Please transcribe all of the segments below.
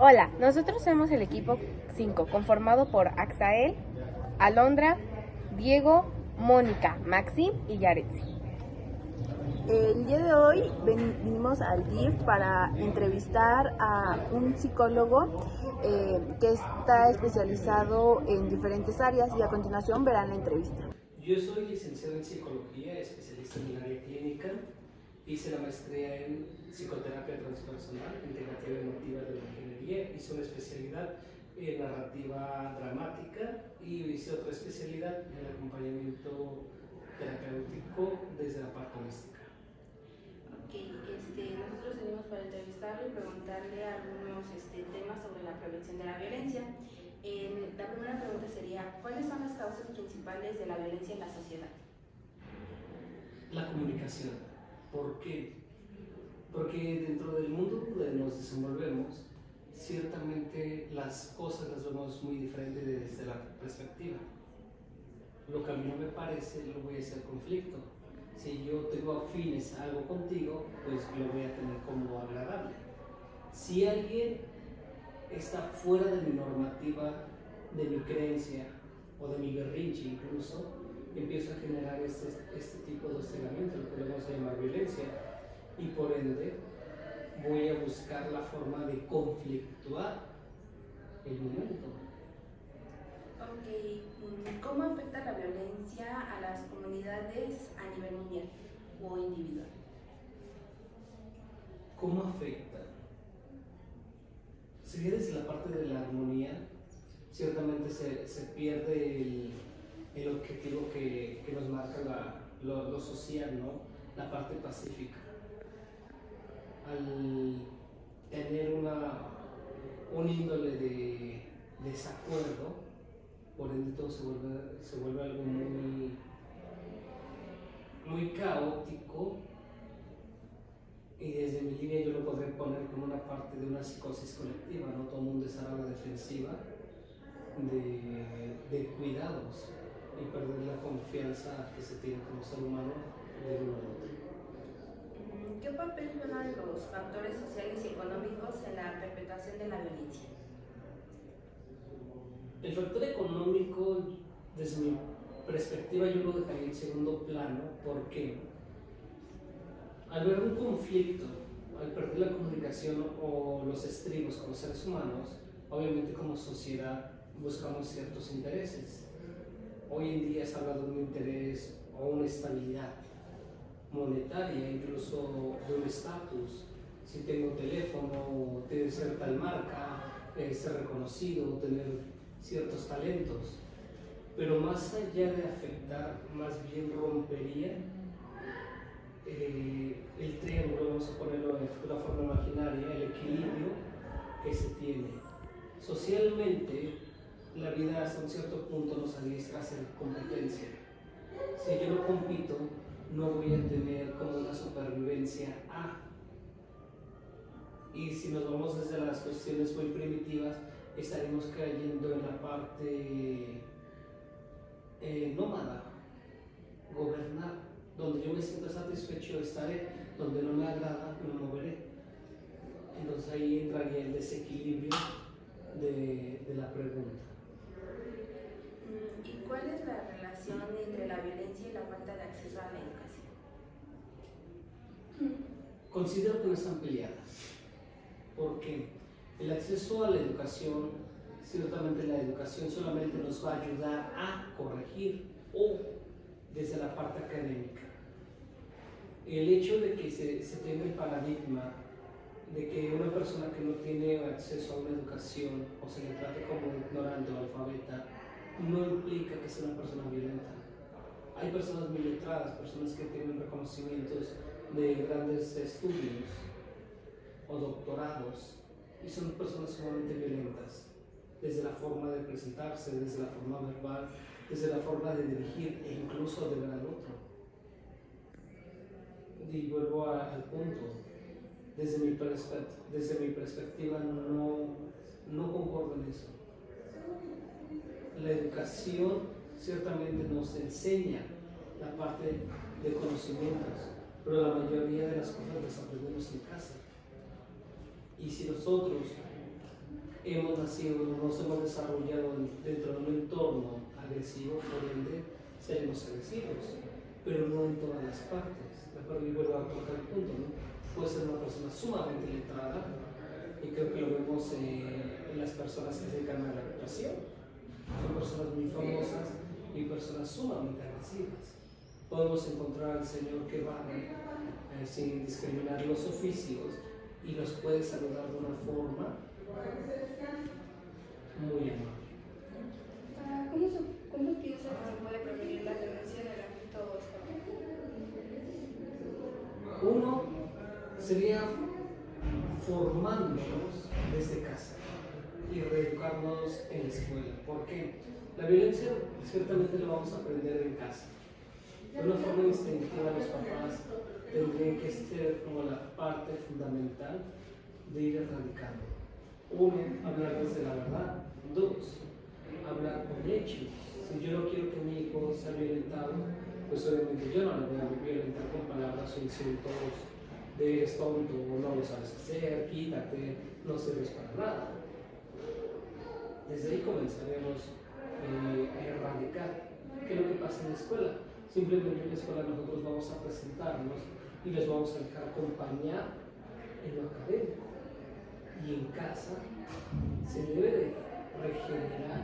Hola, nosotros somos el equipo 5, conformado por Axael, Alondra, Diego, Mónica, Maxim y Yaretsi. El día de hoy vinimos al DIF para entrevistar a un psicólogo que está especializado en diferentes áreas y a continuación verán la entrevista. Yo soy licenciado en psicología, especialista en el área clínica. Hice la maestría en psicoterapia transpersonal, integrativa emotiva de la ingeniería. Hice una especialidad en narrativa dramática y hice otra especialidad en acompañamiento terapéutico desde la parte holística. Nosotros venimos para entrevistarlo y preguntarle algunos temas sobre la prevención de la violencia. La primera pregunta sería, ¿cuáles son las causas principales de la violencia en la sociedad? La comunicación. ¿Por qué? Porque dentro del mundo donde nos desenvolvemos, ciertamente las cosas las vemos muy diferentes desde la perspectiva. Lo que a mí no me parece lo voy a hacer conflicto. Si yo tengo afines a algo contigo, pues lo voy a tener como agradable. Si alguien está fuera de mi normativa, de mi creencia o de mi berrinche incluso, empiezo a generar este tipo de hostigamiento, lo que vamos a llamar violencia, y por ende voy a buscar la forma de conflictuar el momento. ¿Cómo afecta la violencia a las comunidades a nivel mundial o individual? ¿Cómo afecta? Si desde la parte de la armonía, ciertamente se pierde el objetivo que nos marca lo social, ¿no? La parte pacífica. Al tener un índole de desacuerdo, por ende todo se vuelve algo muy caótico, y desde mi línea yo lo podré poner como una parte de una psicosis colectiva, ¿no? Todo el mundo estará a la defensiva de cuidados y perder la confianza que se tiene como ser humano de uno al otro. ¿Qué papel juegan los factores sociales y económicos en la perpetuación de la violencia? El factor económico, desde mi perspectiva, yo lo dejaría en segundo plano, porque al ver un conflicto, al perder la comunicación o los estribos con los seres humanos, obviamente como sociedad buscamos ciertos intereses. Hoy en día se habla de un interés o una estabilidad monetaria, incluso de un estatus. Si tengo teléfono, tiene que ser tal marca, ser reconocido, tener ciertos talentos. Pero más allá de afectar, más bien rompería el triángulo, vamos a ponerlo de una forma imaginaria, el equilibrio que se tiene. Socialmente, la vida hasta un cierto punto nos adiestra a hacer competencia. Si yo no compito, no voy a tener como una supervivencia A. Y si nos vamos desde las cuestiones muy primitivas, estaremos cayendo en la parte nómada, gobernar. Donde yo me siento satisfecho estaré, donde no me agrada me moveré. Entonces ahí entraría el desequilibrio de la pregunta. ¿Y cuál es la relación entre la violencia y la falta de acceso a la educación? Considero que no están peleadas, porque el acceso a la educación, ciertamente la educación solamente nos va a ayudar a corregir o desde la parte académica. El hecho de que se tenga el paradigma de que una persona que no tiene acceso a una educación o se le trate como ignorante o alfabeta, no implica que sea una persona violenta. Hay personas muy letradas, personas que tienen reconocimientos de grandes estudios o doctorados, y son personas sumamente violentas, desde la forma de presentarse, desde la forma verbal, desde la forma de dirigir e incluso de ver al otro. Y vuelvo al punto, desde mi perspectiva no concordo en eso. La educación ciertamente nos enseña la parte de conocimientos, pero la mayoría de las cosas las aprendemos en casa. Y si nosotros hemos nacido, nos hemos desarrollado dentro de un entorno agresivo, por ende seremos agresivos, pero no en todas las partes. ¿De acuerdo? Y vuelvo a tocar el punto, ¿no? Puede ser una persona sumamente letrada, y creo que lo vemos en las personas que se dedican a la actuación. Son personas muy famosas y personas sumamente agresivas. Podemos encontrar al Señor que barre sin discriminar los oficios y nos puede saludar de una forma muy amable. ¿Cómo piensa que se puede prevenir la violencia en el ámbito escolar? Uno sería formándonos desde casa y reeducarnos en la escuela. ¿Por qué? La violencia ciertamente la vamos a aprender en casa. De una forma instintiva, los papás tendrían que ser como la parte fundamental de ir erradicando. Uno, hablar desde la verdad. Dos, hablar con hechos. Si yo no quiero que mi hijo sea violentado, pues obviamente yo no le voy a violentar con palabras o insultos de eres tonto o no lo sabes hacer, quítate, no sirves para nada. Desde ahí comenzaremos a erradicar. ¿Qué es lo que pasa en la escuela? Simplemente en la escuela nosotros vamos a presentarnos y les vamos a dejar acompañar en lo académico. Y en casa se debe de regenerar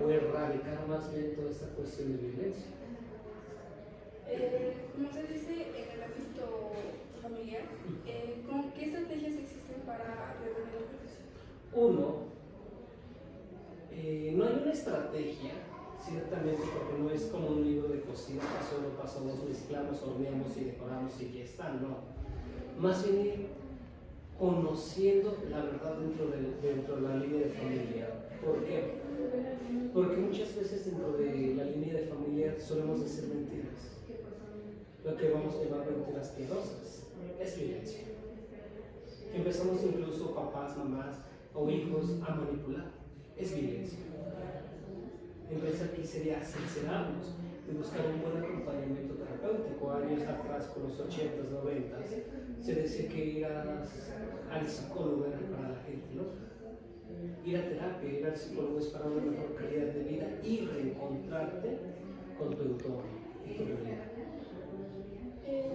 o erradicar más bien toda esta cuestión de violencia. Como se dice en el ámbito familiar, ¿qué estrategias existen para prevenir la violencia? Uno, no hay una estrategia, ciertamente, porque no es como un libro de cocina, solo pasamos, mezclamos, horneamos y decoramos y ya está, no. Más bien ir conociendo la verdad dentro de la línea de familia. ¿Por qué? Porque muchas veces dentro de la línea de familia solemos decir mentiras. Lo que vamos a llamar mentiras piadosas es violencia. Empezamos incluso papás, mamás o hijos a manipular. Es violencia. Empezar aquí sería sincerarnos y buscar un buen acompañamiento terapéutico. Años atrás, por los 80s, 90s, se decía que ir al psicólogo era para la gente, ¿no? Ir a terapia, ir al psicólogo es para una mejor calidad de vida y reencontrarte con tu entorno y tu realidad.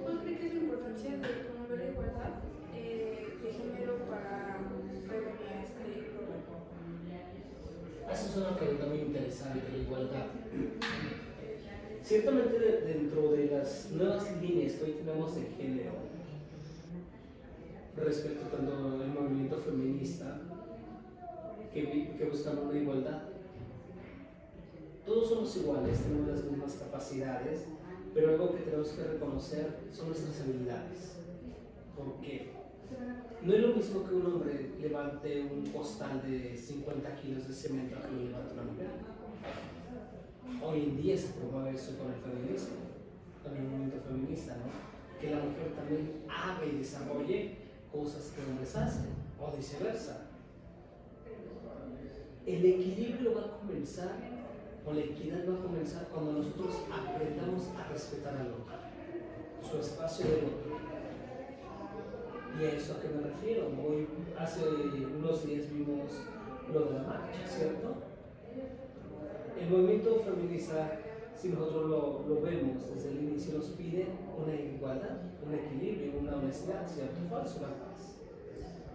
¿Cuál cree que es la importancia de promover la igualdad de género para prevenir este problema? Esa es una pregunta muy interesante, la igualdad. Ciertamente dentro de las nuevas líneas que hoy tenemos de género, respecto tanto al movimiento feminista, que buscan una igualdad, todos somos iguales, tenemos las mismas capacidades, pero algo que tenemos que reconocer son nuestras habilidades. ¿Por qué? No es lo mismo que un hombre levante un costal de 50 kilos de cemento que lo levante una mujer. Hoy en día se promueve eso con el feminismo, con el movimiento feminista, ¿no? Que la mujer también haga y desarrolle cosas que hombres hacen, o viceversa. El equilibrio va a comenzar, o la equidad va a comenzar cuando nosotros aprendamos a respetar al otro, su espacio del otro. ¿Y a eso a qué me refiero? Hoy, hace unos días vimos lo de la marcha, ¿cierto? El movimiento feminista, si nosotros lo vemos desde el inicio, nos pide una igualdad, un equilibrio, una honestidad, ¿cierto? Falso, una paz.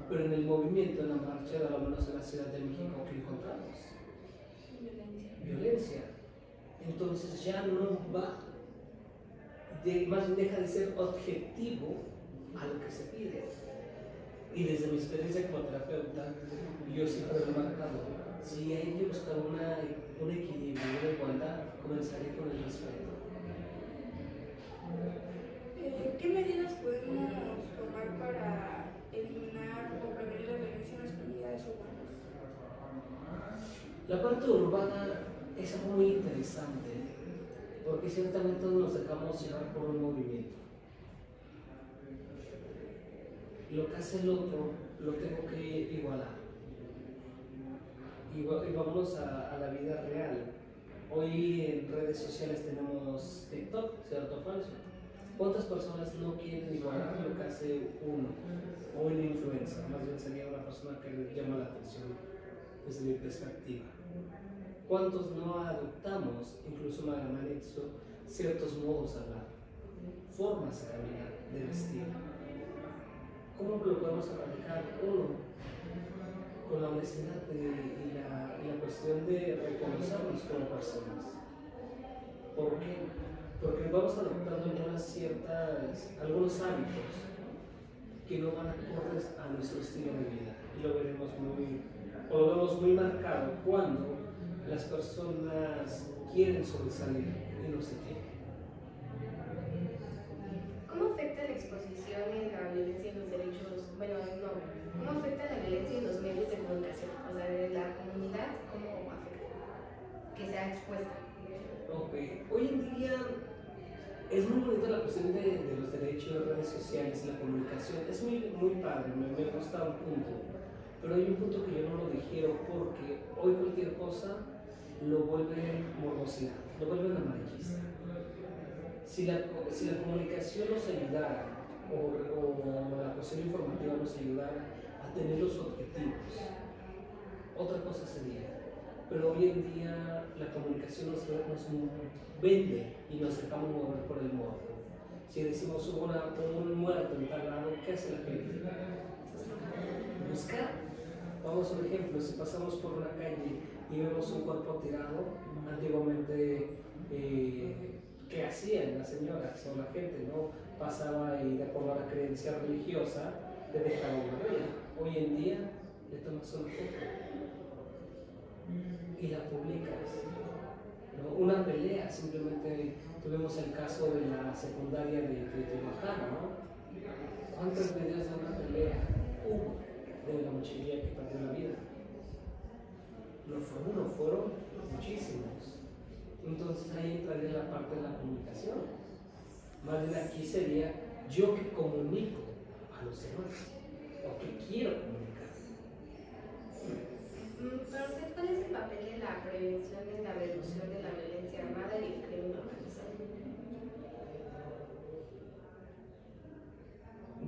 Pero en el movimiento, en la marcha, de lo menos en la Ciudad de México, ¿qué encontramos? Violencia. Entonces ya no va, más bien deja de ser objetivo a lo que se pide. Y desde mi experiencia como terapeuta, yo siempre he marcado, si hay que buscar un equilibrio, una igualdad, comenzaré con el respeto. ¿Qué medidas podemos tomar para eliminar o prevenir la violencia en las comunidades urbanas? La parte urbana es algo muy interesante, porque ciertamente nos dejamos llevar por un movimiento. Lo que hace el otro, lo tengo que igualar. Y vamos a la vida real. Hoy en redes sociales tenemos TikTok, ¿cierto o falso? ¿Cuántas personas no quieren igualar lo que hace uno? O una influencer, más bien sería una persona que llama la atención desde mi perspectiva. ¿Cuántos no adoptamos, incluso me han dicho, ciertos modos de hablar, formas de caminar, de vestir? ¿Cómo lo podemos erradicar? Uno, con la honestidad y la cuestión de reconocernos como personas. ¿Por qué? Porque vamos adoptando algunos hábitos que no van acordes a nuestro estilo de vida. Y lo vemos muy marcado cuando las personas quieren sobresalir y no se quieren. ¿Cómo afecta la exposición en la violencia en los derechos, cómo afecta la violencia en los medios de comunicación? O sea, de la comunidad, ¿cómo afecta? Que sea expuesta. Ok, hoy en día es muy bonita la cuestión de los derechos de redes sociales y la comunicación. Es muy padre, me gusta un punto. Pero hay un punto que yo no lo digiero porque hoy cualquier cosa lo vuelven morbosidad, lo vuelven amarillista. Si la comunicación nos ayudara o la cuestión informativa nos ayudara a tener los objetivos, otra cosa sería. Pero hoy en día la comunicación nos vende y nos dejamos mover por el morbo. Si decimos hubo un muerto en tal lado, ¿qué hace la gente? Buscar. Vamos a un ejemplo, si pasamos por una calle y vemos un cuerpo tirado, antiguamente, ¿qué hacían las señoras o la gente? ¿No? Pasaba y de acuerdo a la creencia religiosa, te dejaba una vela. Hoy en día le tomas una foto y la publicas, ¿no? Una pelea, simplemente tuvimos el caso de la secundaria de Tehuacán, ¿no? ¿Cuántos videos de una pelea hubo de la mochilería que perdió la vida? No fue uno, fueron muchísimos. Entonces ahí entraría la parte de la comunicación. Más bien aquí sería yo que comunico a los demás o que quiero comunicar. Para usted, ¿cuál es el papel de la prevención en la reducción de la violencia armada y el crimen organizado?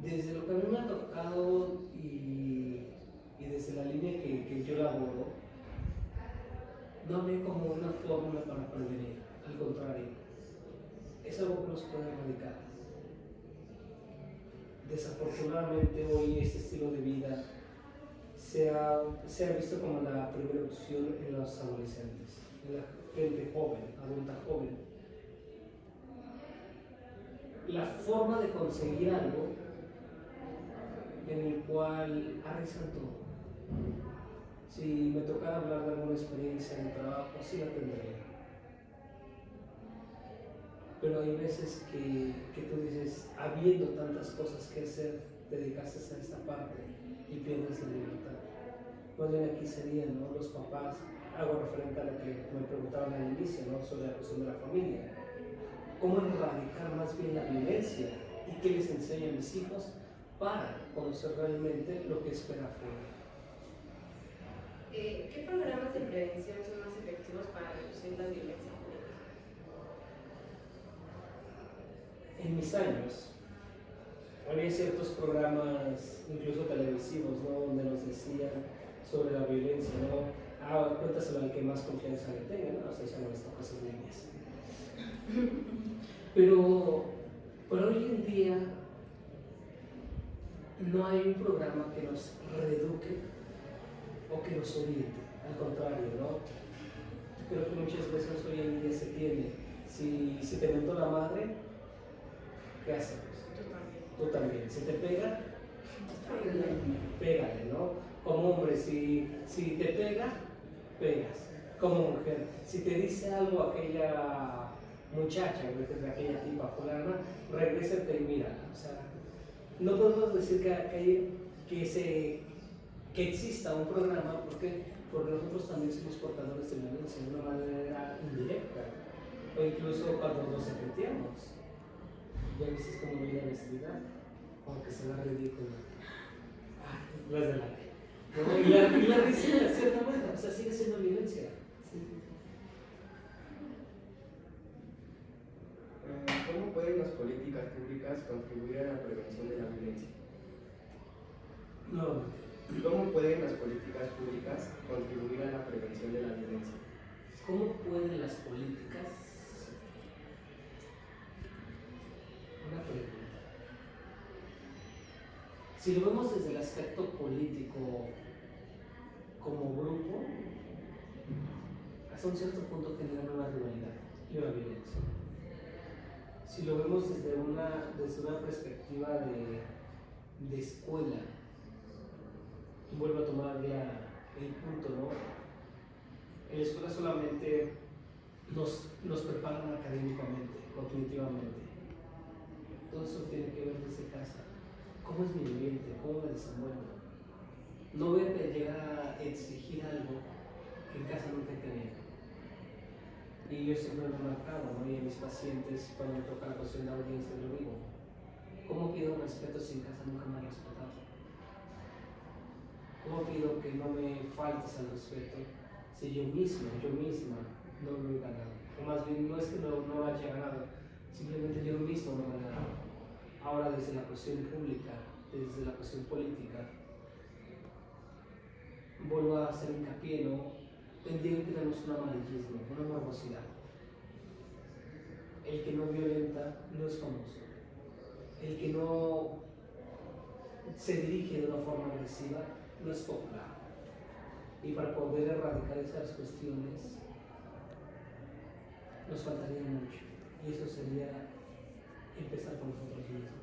Desde lo que a mí me ha tocado y desde la línea que yo laboro, no veo como una fórmula para prevenir, al contrario, es algo que nos puede erradicar. Desafortunadamente hoy este estilo de vida se ha visto como la primera opción en los adolescentes, en la gente joven, adulta joven. La forma de conseguir algo en el cual arriesgan todo. Si me tocara hablar de alguna experiencia de trabajo, sí la tendría. Pero hay veces que tú dices, habiendo tantas cosas que hacer, te dedicaste a esta parte y pierdes la libertad. Más bien aquí serían, ¿no?, los papás. Hago referente a lo que me preguntaban al inicio, ¿no?, sobre la cuestión de la familia. ¿Cómo erradicar más bien la violencia y qué les enseño a mis hijos para conocer realmente lo que espera afuera? ¿Qué programas de prevención son más efectivos para reducir la violencia pública? En mis años, había ciertos programas, incluso televisivos, ¿no?, donde nos decían sobre la violencia, ¿no? Cuéntaselo al que más confianza le tenga, ¿no? O sea, ya no les toca esas líneas. Pero hoy en día no hay un programa que nos reeduque o que nos oriente, al contrario, ¿no? Creo que muchas veces hoy en día se tiene, si te mentó la madre, ¿qué hacemos? Tú también. Si te pega, pégale, ¿no? Como hombre, si te pega, pegas. Como mujer, si te dice algo aquella muchacha, aquella tipa fulana, regrésate y mírala. O sea, no podemos decir que exista un programa porque nosotros también somos portadores de violencia de una manera indirecta, o incluso cuando nos secreteamos. Ya viste cómo viene la vestida, aunque se va ridículo. No es delante. ¿No? Y la risa de cierta manera, o sea, sigue siendo violencia. Sí. ¿Cómo pueden las políticas públicas contribuir a la prevención de la violencia? No. ¿Cómo pueden las políticas públicas contribuir a la prevención de la violencia? ¿Cómo pueden las políticas? Una pregunta. Si lo vemos desde el aspecto político como grupo, hasta un cierto punto generan una rivalidad y una violencia. Si lo vemos desde una perspectiva de escuela, y vuelvo a tomar el punto, ¿no? En la escuela solamente nos preparan académicamente, cognitivamente. Todo eso tiene que ver desde casa. ¿Cómo es mi ambiente? ¿Cómo me desenvuelvo? No voy a llegar a exigir algo que en casa nunca he tenido. Y yo siempre lo he marcado, ¿no? Y a mis pacientes, cuando me toca la cuestión de audiencia, lo digo. ¿Cómo pido respeto si en casa nunca me han respetado? ¿Cómo pido que no me faltes al respeto si yo misma no lo he ganado? O más bien, no es que no lo haya ganado, simplemente yo mismo no lo he ganado. Ahora, desde la cuestión pública, desde la cuestión política, vuelvo a hacer hincapié, ¿no? Tendría que tenemos un amarillismo, una morbosidad. El que no violenta no es famoso. El que no se dirige de una forma agresiva no es popular. Y para poder erradicar esas cuestiones nos faltaría mucho. Y eso sería empezar con nosotros mismos.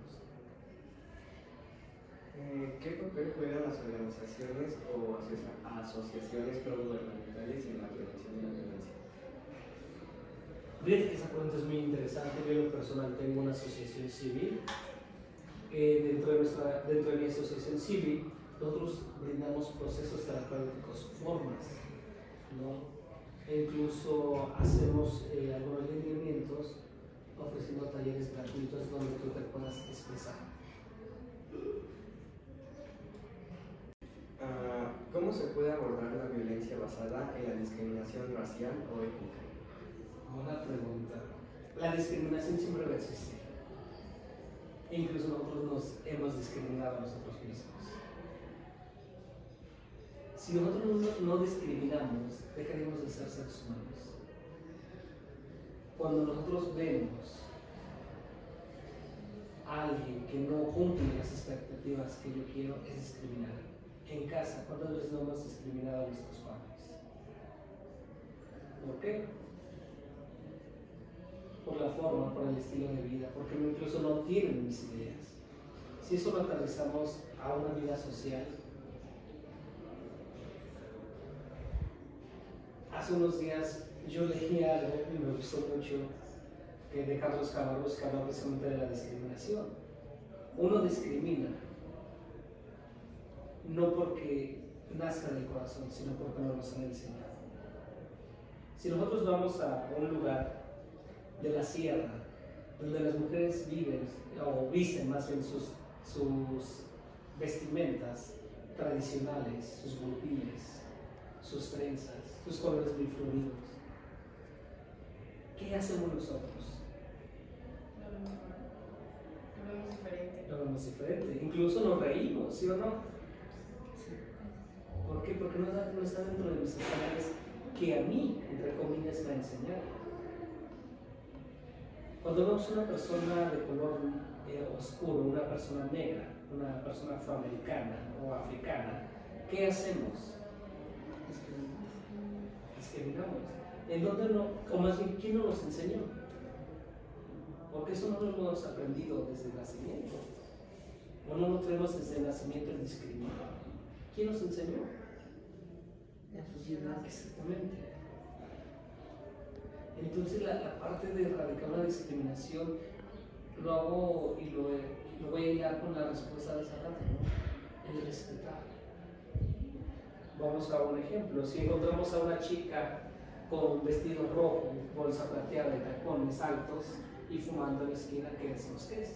¿Qué papel juegan las organizaciones o asociaciones no gubernamentales en la prevención de la violencia? Fíjate que esa pregunta es muy interesante. Yo en lo personal tengo una asociación civil. Dentro de mi asociación civil, nosotros brindamos procesos terapéuticos, formas, ¿no? E incluso hacemos algunos lineamientos ofreciendo talleres gratuitos donde tú te puedas expresar. ¿Cómo se puede abordar la violencia basada en la discriminación racial o étnica? Buena pregunta. La discriminación siempre va a existir. E incluso nosotros nos hemos discriminado a nosotros mismos. Si nosotros no discriminamos, dejaríamos de ser seres humanos. Cuando nosotros vemos a alguien que no cumple las expectativas que yo quiero, es discriminar. En casa, ¿cuántas veces no hemos discriminado a nuestros padres? ¿Por qué? Por la forma, por el estilo de vida, porque incluso no tienen mis ideas. Si eso lo aterrizamos a una vida social, hace unos días yo leí algo y me gustó mucho, de Carlos Cabarrús, que habla precisamente de la discriminación. Uno discrimina no porque nazca del corazón, sino porque no nos han enseñado. Si nosotros vamos a un lugar de la sierra, donde las mujeres viven o visten más bien sus vestimentas tradicionales, sus burbiles, sus trenzas, sus colores muy floridos, ¿qué hacemos nosotros? Lo vemos diferente, incluso nos reímos, ¿sí o no? ¿Por qué? Porque no está dentro de mis estándares que a mí, entre comillas, me ha enseñado. Cuando vemos una persona de color oscuro, una persona negra, una persona afroamericana o africana, ¿qué hacemos? Discriminamos. ¿En dónde no? O más bien, ¿quién nos los enseñó? Porque eso no lo hemos aprendido desde el nacimiento. O no lo tenemos desde el nacimiento el discriminar. ¿Quién nos enseñó? La sociedad. Exactamente. Entonces la parte de erradicar la discriminación lo hago y lo voy a hilar con la respuesta de esa rato, ¿no? El respetar. Vamos a un ejemplo. Si encontramos a una chica con vestido rojo, bolsa plateada y tacones altos y fumando en la esquina, ¿qué decimos que es?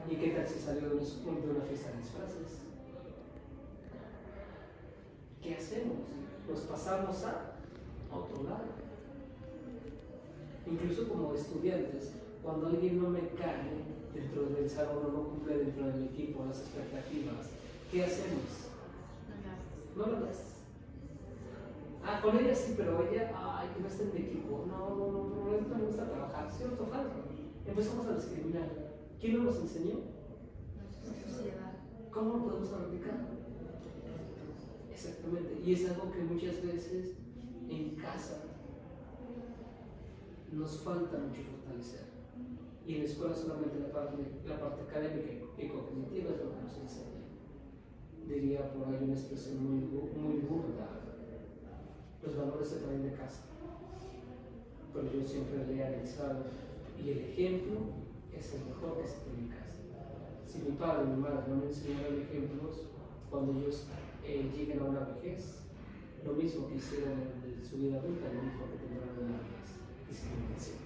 ¿Y qué tal si salió de una fiesta de disfraces? ¿Qué hacemos? Nos pasamos a otro lado. Incluso como estudiantes, cuando alguien no me cae dentro del salón o no cumple dentro de mi equipo las expectativas, ¿qué hacemos? No lo das. Ah, con ella sí, pero ella, ay, que no está en mi equipo. No, esto me gusta trabajar. ¿Cierto o falso? Empezamos a discriminar. ¿Quién nos los enseñó? La sociedad. ¿Cómo lo podemos aplicar? Exactamente. Y es algo que muchas veces en casa nos falta mucho fortalecer. Y en la escuela solamente la parte académica y cognitiva es lo que nos enseña. Diría por ahí una expresión muy burda. Los valores se traen de casa. Pero yo siempre le he analizado. Y el ejemplo es el mejor que se tiene en casa. Si mi padre y mi madre no me enseñaron ejemplos, cuando ellos lleguen a una vejez, lo mismo que hicieron en su vida adulta, lo mismo que tendrán en una vejez. Discriminación.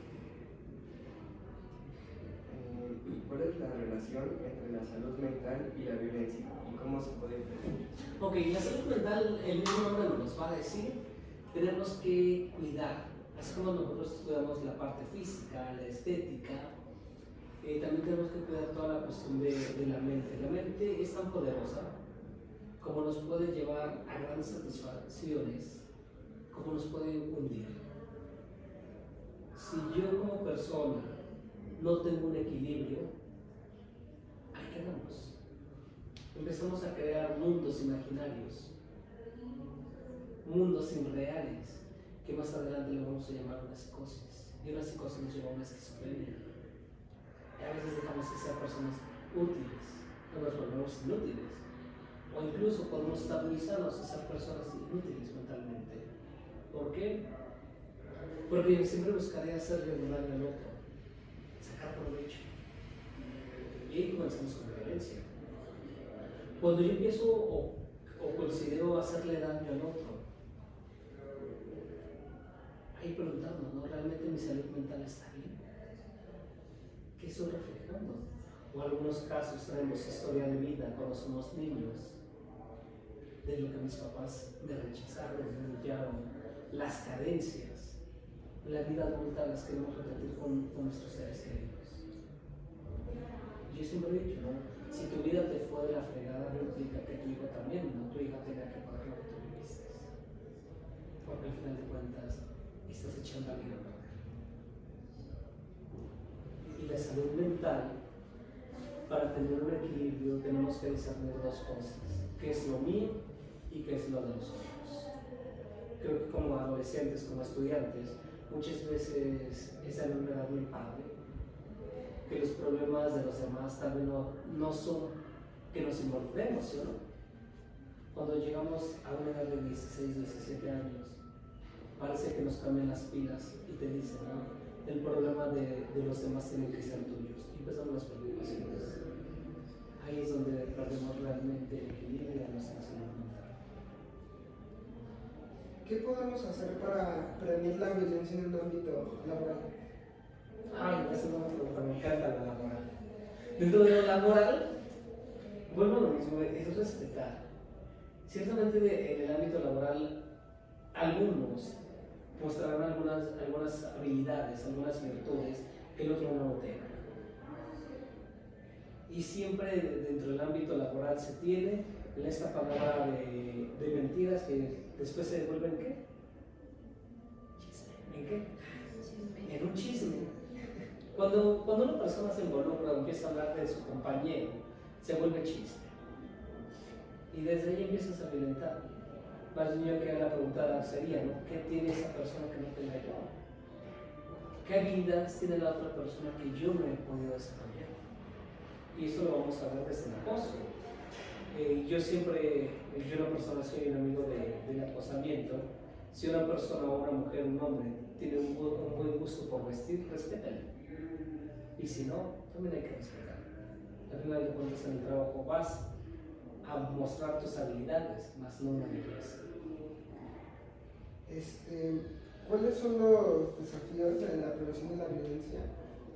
¿Cuál es la relación entre la salud mental y la violencia? ¿Y cómo se puede prevenir? Ok, la salud mental, el mismo nombre nos va a decir, tenemos que cuidar. Así como nosotros cuidamos la parte física, la estética, también tenemos que cuidar toda la cuestión de la mente. La mente es tan poderosa como nos puede llevar a grandes satisfacciones, como nos puede hundir. Si yo como persona no tengo un equilibrio, ahí quedamos. Empezamos a crear mundos imaginarios, mundos irreales, que más adelante le vamos a llamar una psicosis. Y una psicosis nos lleva a una esquizofrenia. Y a veces dejamos de ser personas útiles, no nos volvemos inútiles. O incluso podemos estabilizarnos y ser personas inútiles mentalmente. ¿Por qué? Porque yo siempre buscaré hacerle daño al otro, sacar provecho. Y ahí comenzamos con la violencia. Cuando yo empiezo o considero hacerle daño al otro, ahí preguntando, ¿no? ¿Realmente mi salud mental está bien? ¿Qué estoy reflejando? O en algunos casos traemos historia de vida cuando somos niños, de lo que mis papás me rechazaron, me humillaron, las carencias. En la vida adulta las queremos repetir con nuestros seres queridos. Yo siempre he dicho, ¿no? Si tu vida te fue de la fregada, no implica que tu hijo también, ¿no? Tu hija tenga que pagar lo que tú viviste. Porque al final de cuentas, estás echando a alguien a perder. Y la salud mental, para tener un equilibrio, tenemos que discernir dos cosas: qué es lo mío y qué es lo de los otros. Creo que como adolescentes, como estudiantes, muchas veces es algo muy padre que los problemas de los demás tal vez no son que nos involucremos, ¿sí o no? Cuando llegamos a una edad de 16, 17 años, parece que nos cambian las pilas y te dicen, ¿no? El problema de los demás tiene que ser tuyos. Y empiezan las preocupaciones. Ahí es donde perdemos realmente el equilibrio de nuestra salud mental. ¿Qué podemos hacer para prevenir la violencia en el ámbito laboral? Ay, eso no me encanta la laboral. Dentro de lo laboral, vuelvo a lo mismo, es respetar. Ciertamente en el ámbito laboral, algunos mostrarán algunas habilidades, algunas virtudes que el otro no tenga. Y siempre dentro del ámbito laboral se tiene esta palabra de mentiras que después se devuelven ¿en qué? ¿En qué? En un chisme. Cuando una persona se involucra o empieza a hablar de su compañero, se vuelve chisme. Y desde ahí empiezas a violentar. Más bien yo que la pregunta sería, ¿no? ¿Qué tiene esa persona que no tenga yo? ¿Qué habilidades tiene la otra persona que yo no he podido desarrollar? Y eso lo vamos a ver desde el acoso. Yo una persona soy un amigo del acosamiento. Si una persona o una mujer, un hombre, tiene un buen gusto por vestir, respétale. Y si no, también hay que respetar. Al final de cuentas, en el trabajo vas a mostrar tus habilidades, más no una belleza. ¿Cuáles son los desafíos de la prevención de la violencia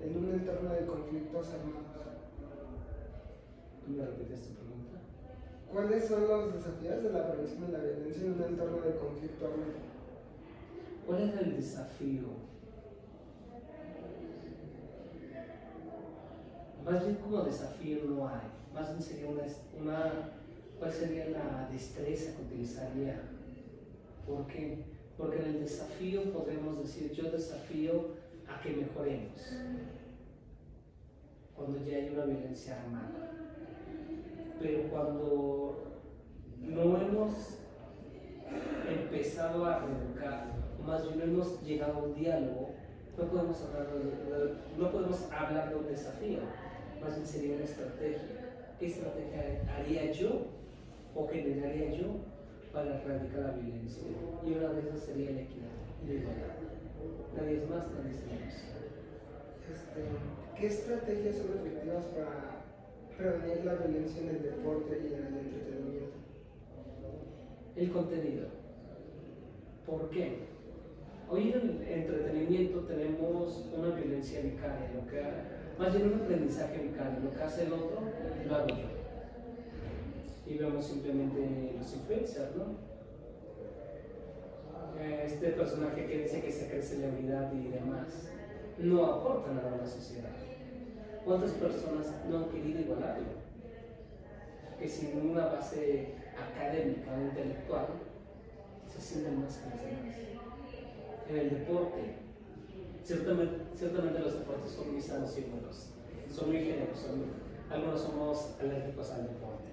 en un entorno de conflictos armados? ¿Tú me repites tu pregunta? ¿Cuáles son los desafíos de la prevención de la violencia en un entorno de conflicto armado? ¿Cuál es el desafío? Más bien como desafío no hay, más bien sería ¿Cuál sería la destreza que utilizaría? ¿Por qué? Porque en el desafío podemos decir, yo desafío a que mejoremos. Cuando ya hay una violencia armada. Pero cuando no hemos empezado a reeducar, o más bien no hemos llegado a un diálogo, no podemos hablar de un desafío, más bien sería una estrategia. ¿Qué estrategia haría yo o generaría yo para erradicar la violencia? Y una de esas sería la equidad y la igualdad. Nadie es más, nadie es menos. ¿Qué estrategias son efectivas para prevenir la violencia en el deporte y en el entretenimiento? El contenido. ¿Por qué? Hoy en el entretenimiento tenemos una violencia vicaria, más bien un aprendizaje vicario. Lo que hace el otro, lo hago yo. Y vemos simplemente los influencers, ¿no? Este personaje que dice que se cree celebridad y demás, no aporta nada a la sociedad. ¿Cuántas personas no han querido igualarlo? Que sin una base académica o intelectual se sienten más que los demás. En el deporte, ciertamente los deportes son muy sanos y buenos, son muy generosos, algunos somos alérgicos al deporte.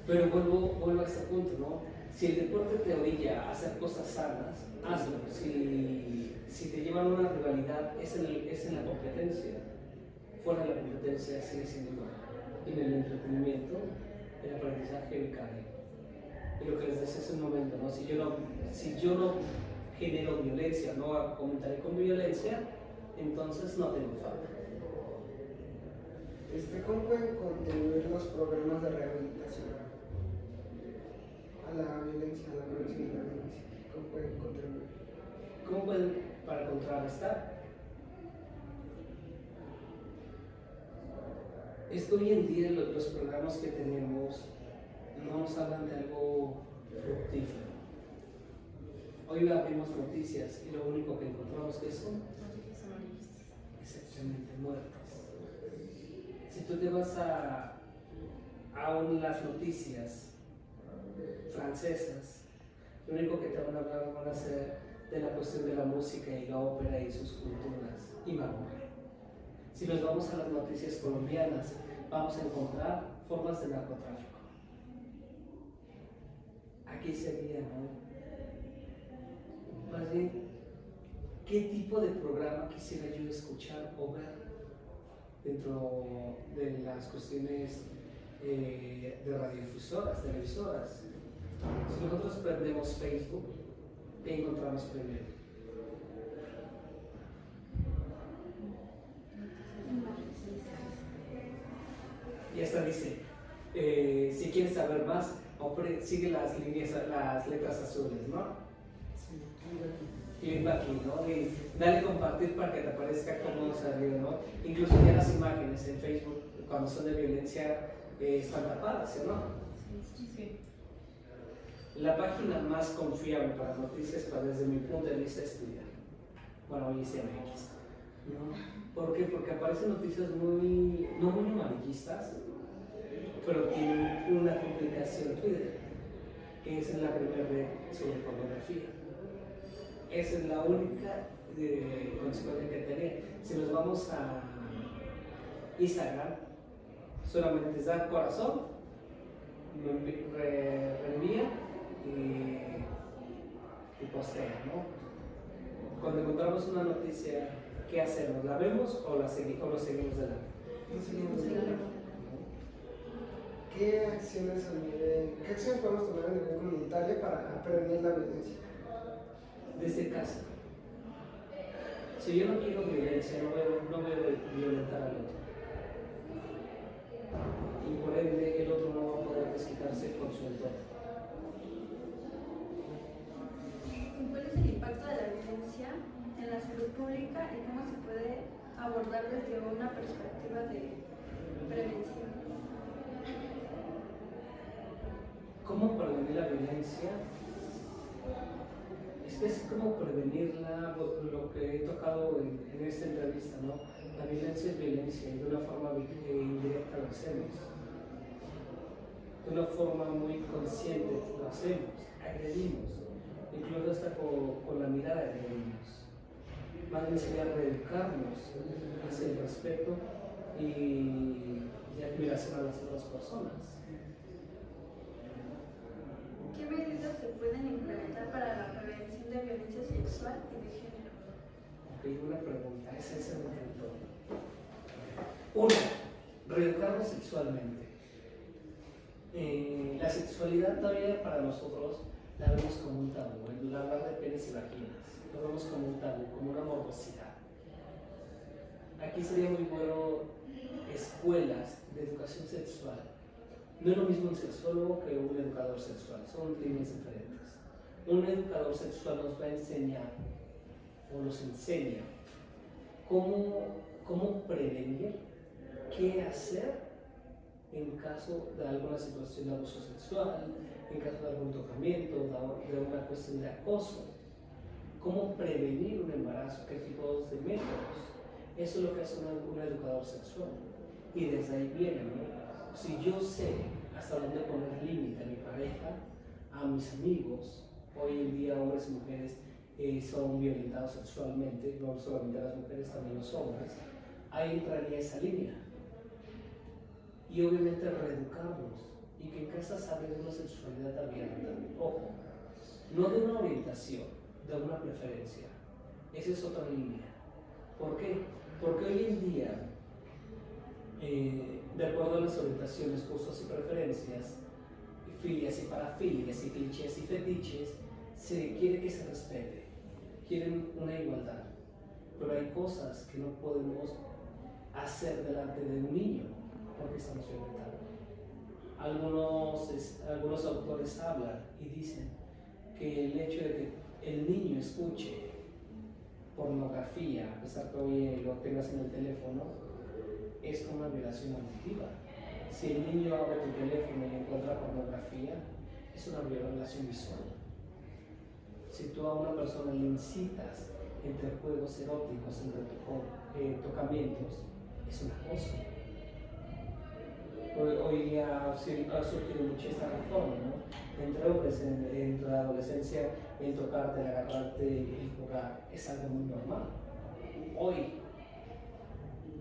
Pero vuelvo a este punto, ¿no? Si el deporte te orilla a hacer cosas sanas, hazlo. Si te llevan a una rivalidad, es en la competencia. Fuera de la competencia sigue siendo igual. Y en el entretenimiento, el aprendizaje vicario. Y lo que les decía hace un momento, ¿no? Si yo no genero violencia, no comentaré con violencia, entonces no tengo fama. ¿Cómo pueden contribuir los programas de rehabilitación a la violencia y la violencia? ¿Cómo pueden contribuir? ¿Cómo pueden para contrarrestar? Hoy en día los programas que tenemos no nos hablan de algo fructífero. Hoy abrimos noticias y lo único que encontramos que son exactamente muertes. Si tú te vas a las noticias francesas, lo único que te van a hablar van a ser de la cuestión de la música y la ópera y sus culturas, y va a ocurrir. Si nos vamos a las noticias colombianas, vamos a encontrar formas de narcotráfico. Aquí sería, ¿no? Más bien, ¿qué tipo de programa quisiera yo escuchar o ver dentro de las cuestiones de radiodifusoras, televisoras? Si nosotros prendemos Facebook, ¿qué encontramos primero? Y hasta dice, si quieres saber más, sigue las letras azules, ¿no? Clic aquí, ¿no? Y dale compartir para que te aparezca cómo salió, ¿no? Incluso ya las imágenes en Facebook, cuando son de violencia, están tapadas, ¿no? Sí. La página más confiable para noticias, desde mi punto de vista, es Twitter. Bueno, hoy es MX. ¿No? ¿Por qué? Porque aparecen noticias no muy amarillistas, pero tienen una complicación Twitter, que es en la primera red sobre pornografía. Esa es la única consecuencia que tenía. Si nos vamos a Instagram, solamente es dar corazón, reenvía y postea, ¿no? Cuando encontramos una noticia, ¿qué hacemos? ¿La vemos o lo seguimos de lado? ¿Qué acciones podemos tomar a nivel comunitario para prevenir la violencia? Desde casa. Si yo no quiero violencia, no voy a violentar al otro. Y por ende, el otro no va a poder desquitarse con su entorno. ¿Cuál es el impacto de la violencia en la salud pública y cómo se puede abordar desde una perspectiva de prevención? ¿Cómo prevenir la violencia? Es como prevenirla, lo que he tocado en esta entrevista, ¿no? La violencia es violencia y de una forma indirecta lo hacemos. de una forma muy consciente lo hacemos, agredimos, incluso hasta con la mirada agredimos. Más bien sería reeducarnos hacia el respeto y admiración a las otras personas. ¿Qué medidas se pueden implementar para la prevención de violencia sexual y de género? Ok, una pregunta, esa es el todo. Uno, reeducarnos sexualmente. La sexualidad todavía para nosotros la vemos como un tabú, el hablar de penes y vaginas, lo vemos como un tabú, como una morbosidad. Aquí sería muy bueno escuelas de educación sexual. No es lo mismo un sexólogo que un educador sexual, son líneas diferentes. Un educador sexual nos va a enseñar, o nos enseña, cómo prevenir, qué hacer en caso de alguna situación de abuso sexual, en caso de algún tocamiento, de una cuestión de acoso. Cómo prevenir un embarazo, qué tipos de métodos. Eso es lo que hace un educador sexual. Y desde ahí viene, ¿no? Si yo sé hasta dónde poner límite a mi pareja, a mis amigos, hoy en día hombres y mujeres son violentados sexualmente, no solamente las mujeres, también los hombres, ahí entraría esa línea. Y obviamente reeducarnos y que en casa se hable de una sexualidad abierta. Ojo, no de una orientación, de una preferencia. Esa es otra línea. ¿Por qué? Porque hoy en día, de acuerdo a las orientaciones, gustos y preferencias, filias y parafilias y clichés y fetiches, se quiere que se respete, quieren una igualdad, pero hay cosas que no podemos hacer delante de un niño porque estamos violentando. Algunos autores hablan y dicen que el hecho de que el niño escuche pornografía, a pesar que hoy lo tengas en el teléfono, es como una violación auditiva. Si el niño abre tu teléfono y encuentra pornografía, es una violación visual. Si tú a una persona le incitas entre juegos eróticos, entre tocamientos, es un acoso. Hoy ha surgido mucho esta reforma, ¿no? Entre hombres, en la adolescencia, el tocarte, el agarrarte, el jugar, es algo muy normal. Hoy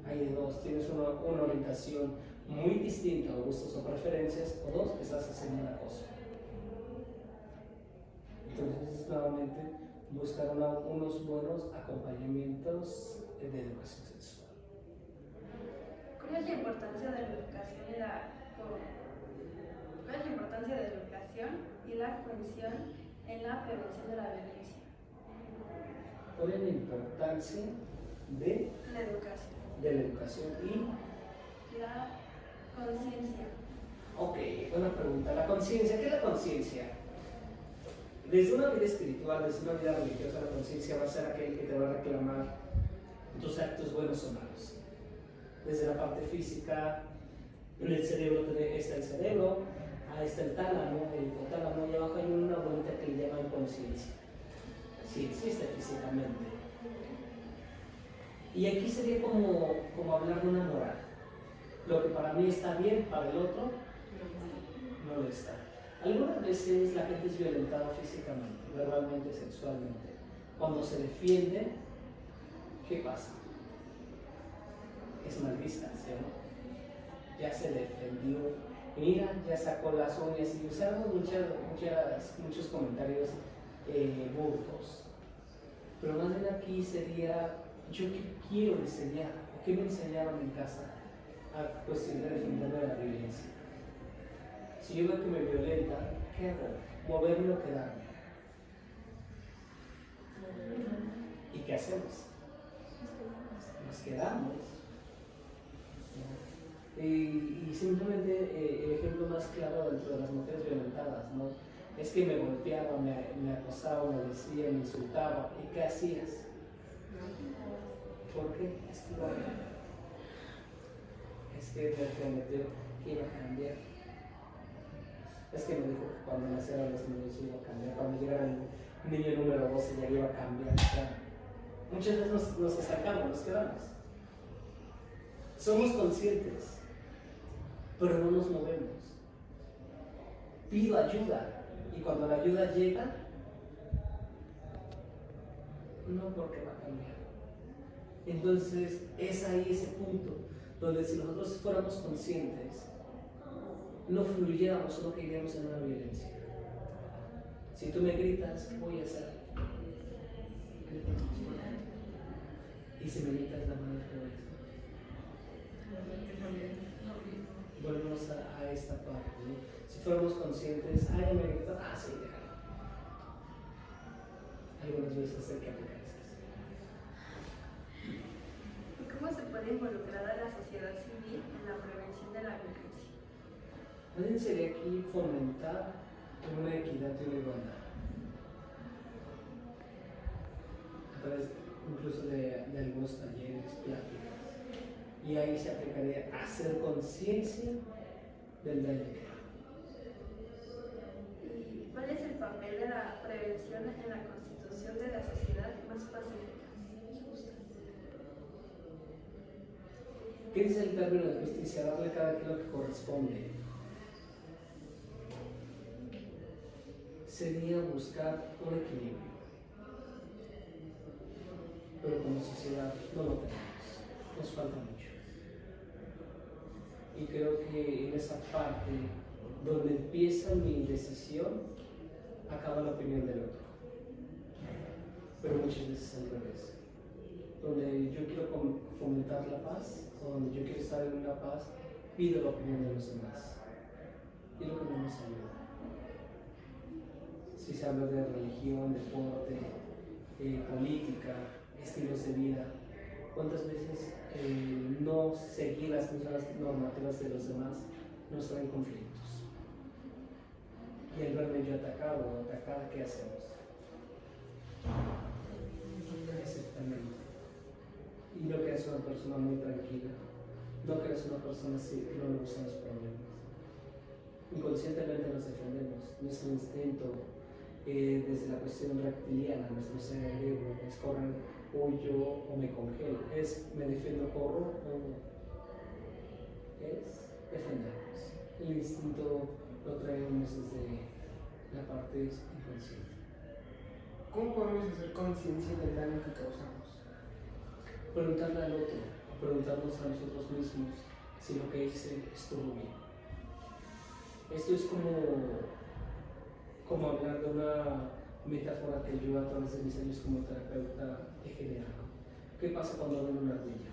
hay de dos, tienes una orientación muy distinta a gustos o preferencias, o dos, estás haciendo una cosa. Entonces, nuevamente, buscar unos buenos acompañamientos de educación sexual. ¿Cuál es la importancia de la educación y la cohesión en la prevención de la violencia? ¿Cuál es la importancia de la educación? De la educación y la conciencia. Ok, buena pregunta. La conciencia, ¿qué es la conciencia? Desde una vida espiritual, desde una vida religiosa, la conciencia va a ser aquel que te va a reclamar tus actos buenos o malos. Desde la parte física, en el cerebro está el cerebro, ahí está el tálamo y abajo hay una bolita que le llaman conciencia. Sí, existe físicamente. Y aquí sería como hablar de una moral. Lo que para mí está bien, para el otro no lo está. Algunas veces la gente es violentada físicamente, verbalmente, sexualmente. Cuando se defiende, ¿qué pasa? Es mal vista, ¿sí o no? Ya se defendió, mira, ya sacó las uñas y usamos muchos comentarios burdos. Pero más bien aquí sería, ¿yo qué quiero enseñar? ¿Qué me enseñaron en casa a cuestionar y defenderme de la violencia? Si yo veo que me violenta, ¿qué hago? ¿Moverme o quedarme? ¿Y qué hacemos? Nos quedamos. Y simplemente el ejemplo más claro dentro de las mujeres violentadas, ¿no? Es que me golpeaba, me acosaba, me decía, me insultaba. ¿Y qué hacías? ¿Por qué? Es que me prometió que iba a cambiar. Es que me dijo que cuando nacieran los niños iba a cambiar. Cuando llegara el niño número 12 ya iba a cambiar. Claro. Muchas veces nos estancamos, nos quedamos. Somos conscientes, pero no nos movemos. pido ayuda. Y cuando la ayuda llega, no porque va a cambiar. Entonces es ahí ese punto donde si nosotros fuéramos conscientes, no fluyéramos, solo caeríamos en una violencia. Si tú me gritas, ¿qué voy a hacer? Y si me gritas la mano, ¿qué voy a hacer? Volvemos a esta parte, ¿no? Si fuéramos conscientes, ay, me gritas, sí, déjalo. Algunas veces hay que aplicar esas. ¿Cómo se puede involucrar a la sociedad civil en la prevención de la violencia? Más bien sería aquí fomentar una equidad y una igualdad. A través incluso de algunos talleres, pláticas. Y ahí se aplicaría hacer conciencia del daño que hay. ¿Y cuál es el papel de la prevención en la constitución de la sociedad más pacífica y justa? ¿Qué dice el término de justicia? Darle a cada quien lo que corresponde. Sería buscar un equilibrio. Pero como sociedad no lo tenemos. Nos falta mucho. Y creo que en esa parte donde empieza mi decisión, acaba la opinión del otro. Pero muchas veces al revés. Donde yo quiero fomentar la paz, o donde yo quiero estar en una paz, pido la opinión de los demás. Y lo que no nos ayuda. Si se habla de religión, deporte, política, estilos de vida, ¿cuántas veces no seguir las mismas normativas de los demás nos traen conflictos? Y al verme yo atacado o atacada, ¿qué hacemos? Exactamente. Y no que eres una persona muy tranquila, no que eres una persona así, que no le gustan los problemas. Inconscientemente nos defendemos, nuestro instinto, desde la cuestión reptiliana, nuestro cerebro es correr, huyo o me congelo, es me defiendo, corro o es defendernos. El instinto lo traemos desde la parte inconsciente. ¿Cómo podemos hacer conciencia del daño que causamos? Preguntarle al otro, o preguntarnos a nosotros mismos si lo que hice estuvo bien. Esto es como hablar de una metáfora que yo a través de mis años como terapeuta he generado. ¿Qué pasa cuando ven una ardilla?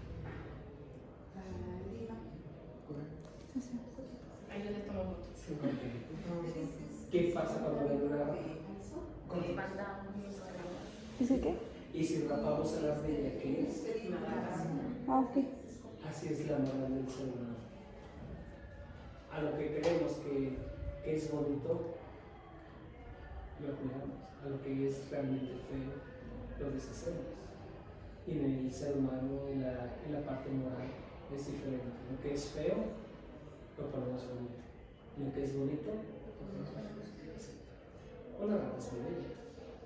Ahí yo les tomo fotos. ¿Qué pasa cuando ven una rata? ¿Dice qué? Y si rapamos a la ardilla, ¿qué es? Ok. Así es la moral del ser humano. A lo que creemos que es bonito, lo cuidamos. A lo que es realmente feo, lo deshacemos. Y en el ser humano, en la parte moral, es diferente. Lo que es feo, lo ponemos bonito. Y lo que es bonito, lo ponemos bonito. Una rata es muy bella.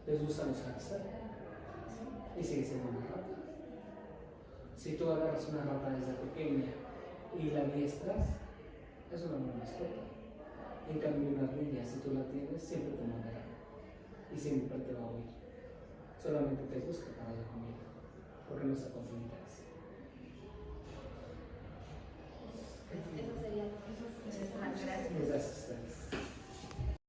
Les gustan los hamsters. Y sigue siendo una rata. Si tú agarras una rata desde pequeña y la adiestras, es una buena mascota. En cambio, una ardilla, si tú la tienes, siempre te morderá y siempre te va a oír. Solamente te busca para la comida, porque no está con su interés. Eso sería. Gracias a ustedes.